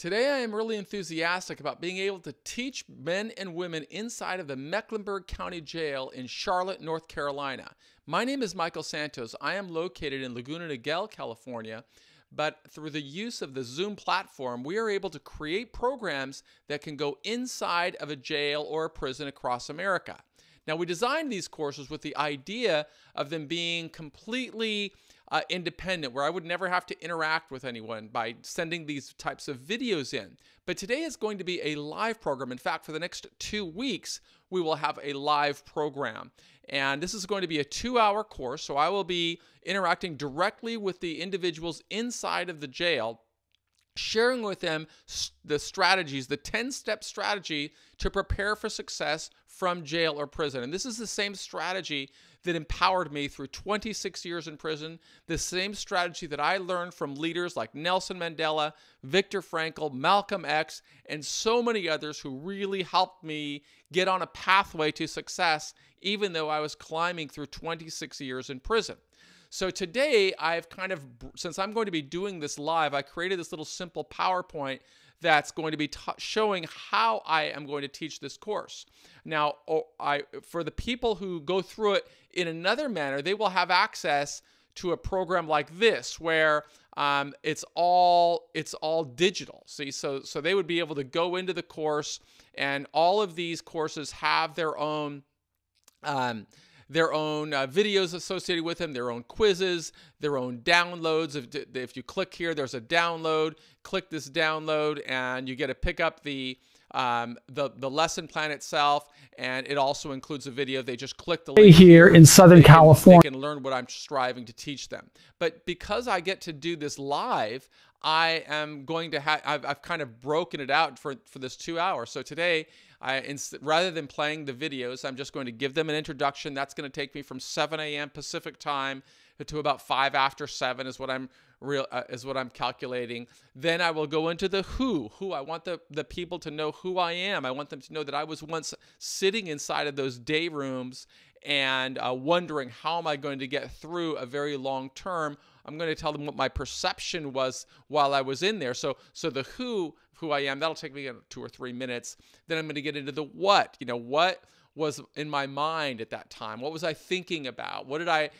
Today, I am really enthusiastic about being able to teach men and women inside of the Mecklenburg County Jail in Charlotte, North Carolina. My name is Michael Santos. I am located in Laguna Niguel, California, but through the use of the Zoom platform, we are able to create programs that can go inside of a jail or a prison across America. Now, we designed these courses with the idea of them being completely independent, where I would never have to interact with anyone by sending these types of videos in. But today is going to be a live program. In fact, for the next 2 weeks, we will have a live program. And this is going to be a 2-hour course, so I will be interacting directly with the individuals inside of the jail, sharing with them the strategies, the 10-step strategy to prepare for success from jail or prison. And this is the same strategy that empowered me through 26 years in prison, the same strategy that I learned from leaders like Nelson Mandela, Viktor Frankl, Malcolm X, and so many others who really helped me get on a pathway to success, even though I was climbing through 26 years in prison. So today, since I'm going to be doing this live, I created this little simple PowerPoint that's going to be showing how I am going to teach this course. Now, for the people who go through it in another manner, they will have access to a program like this, where it's all digital. See, so they would be able to go into the course, and all of these courses have their own videos associated with them, their own quizzes, their own downloads. If you click here, there's a download. Click this download, and you get to pick up the lesson plan itself, and it also includes a video. They just click the link here in Southern California. They can learn what I'm striving to teach them. But because I get to do this live, I am going to have, I've kind of broken it out for this 2 hours. So today, rather than playing the videos, I'm just going to give them an introduction. That's going to take me from 7 a.m. Pacific time to about 5 after 7 is what I'm calculating. Then I will go into the who. I want the people to know who I am. I want them to know that I was once sitting inside of those day rooms and wondering, how am I going to get through a very long term? I'm going to tell them what my perception was while I was in there. So the who I am, that'll take me 2 or 3 minutes. Then I'm going to get into the what. What was in my mind at that time? What was I thinking about? What did I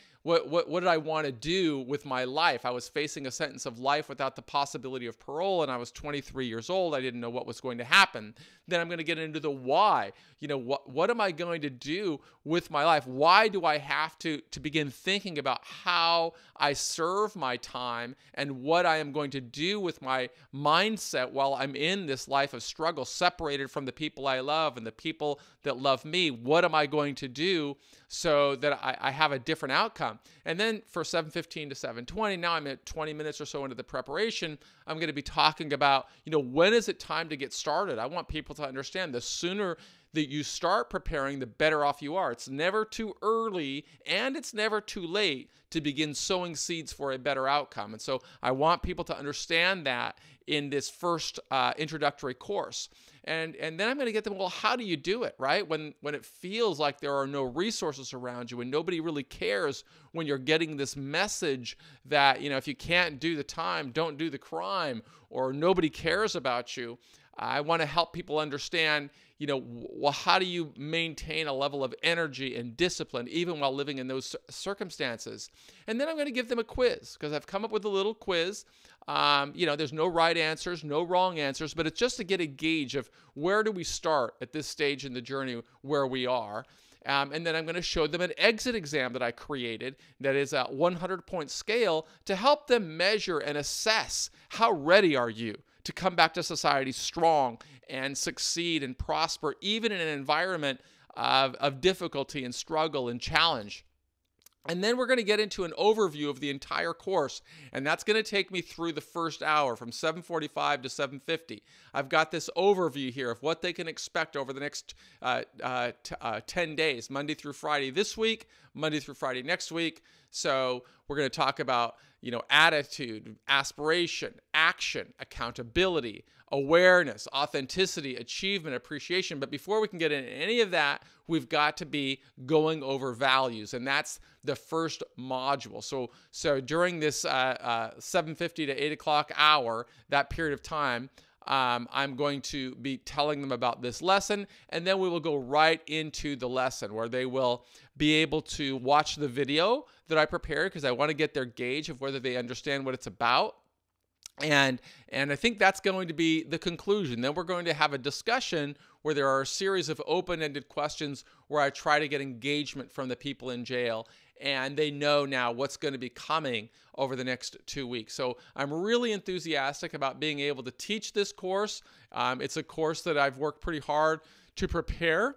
want to do with my life? I was facing a sentence of life without the possibility of parole, and I was 23 years old. I didn't know what was going to happen. Then I'm going to get into the why. What am I going to do with my life? Why do I have to begin thinking about how I serve my time and what I am going to do with my mindset while I'm in this life of struggle, separated from the people I love and the people that love me? What am I going to do so that I have a different outcome? And then for 7:15 to 7:20, now I'm at 20 minutes or so into the preparation, I'm going to be talking about, when is it time to get started? I want people to understand the sooner that you start preparing, the better off you are. It's never too early and it's never too late to begin sowing seeds for a better outcome. And so I want people to understand that in this first introductory course. And then I'm going to get them, well, how do you do it, right? When it feels like there are no resources around you and nobody really cares, when you're getting this message that, if you can't do the time, don't do the crime, or nobody cares about you. I want to help people understand, well, how do you maintain a level of energy and discipline even while living in those circumstances? And then I'm going to give them a quiz, because I've come up with a little quiz. There's no right answers, no wrong answers, but it's just to get a gauge of where do we start at this stage in the journey where we are. And then I'm going to show them an exit exam that I created that is a 100-point scale to help them measure and assess how ready are you to come back to society strong and succeed and prosper, even in an environment of difficulty and struggle and challenge. And then we're going to get into an overview of the entire course, and that's going to take me through the first hour from 7:45 to 7:50. I've got this overview here of what they can expect over the next 10 days, Monday through Friday this week, Monday through Friday next week. So we're going to talk about, attitude, aspiration, action, accountability, awareness, authenticity, achievement, appreciation. But before we can get into any of that, we've got to be going over values, and that's the first module. So during this 7:50 to 8 o'clock hour, that period of time, I'm going to be telling them about this lesson, and then we will go right into the lesson where they will be able to watch the video that I prepared, because I want to get their gauge of whether they understand what it's about. And I think that's going to be the conclusion. Then we're going to have a discussion where there are a series of open-ended questions where I try to get engagement from the people in jail, and they know now what's going to be coming over the next 2 weeks. So I'm really enthusiastic about being able to teach this course. It's a course that I've worked pretty hard to prepare.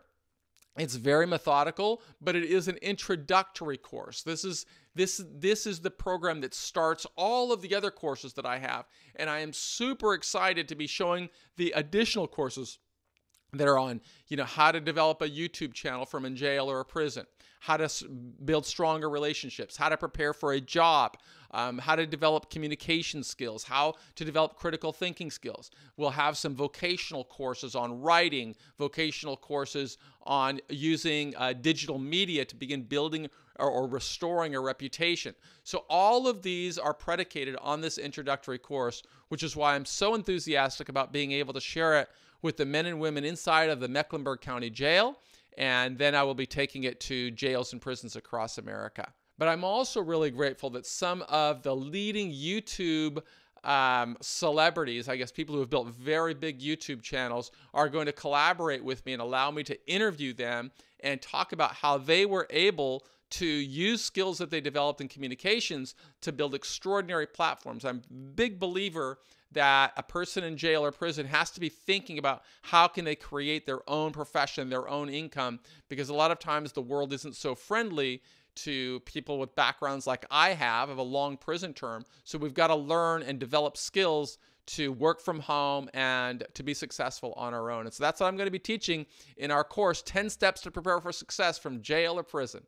It's very methodical, but it is an introductory course. This is the program that starts all of the other courses that I have, and I am super excited to be showing the additional courses that are on, how to develop a YouTube channel from in jail or a prison, how to build stronger relationships, how to prepare for a job, how to develop communication skills, how to develop critical thinking skills. We'll have some vocational courses on writing, vocational courses on using digital media to begin building or restoring a reputation. So all of these are predicated on this introductory course, which is why I'm so enthusiastic about being able to share it with the men and women inside of the Mecklenburg County Jail, and then I will be taking it to jails and prisons across America. But I'm also really grateful that some of the leading YouTube celebrities, I guess people who have built very big YouTube channels, are going to collaborate with me and allow me to interview them and talk about how they were able to use skills that they developed in communications to build extraordinary platforms. I'm a big believer that a person in jail or prison has to be thinking about how can they create their own profession, their own income, because a lot of times the world isn't so friendly to people with backgrounds like I have of a long prison term. So we've got to learn and develop skills to work from home and to be successful on our own. And so that's what I'm going to be teaching in our course, 10 Steps to Prepare for Success from Jail or Prison.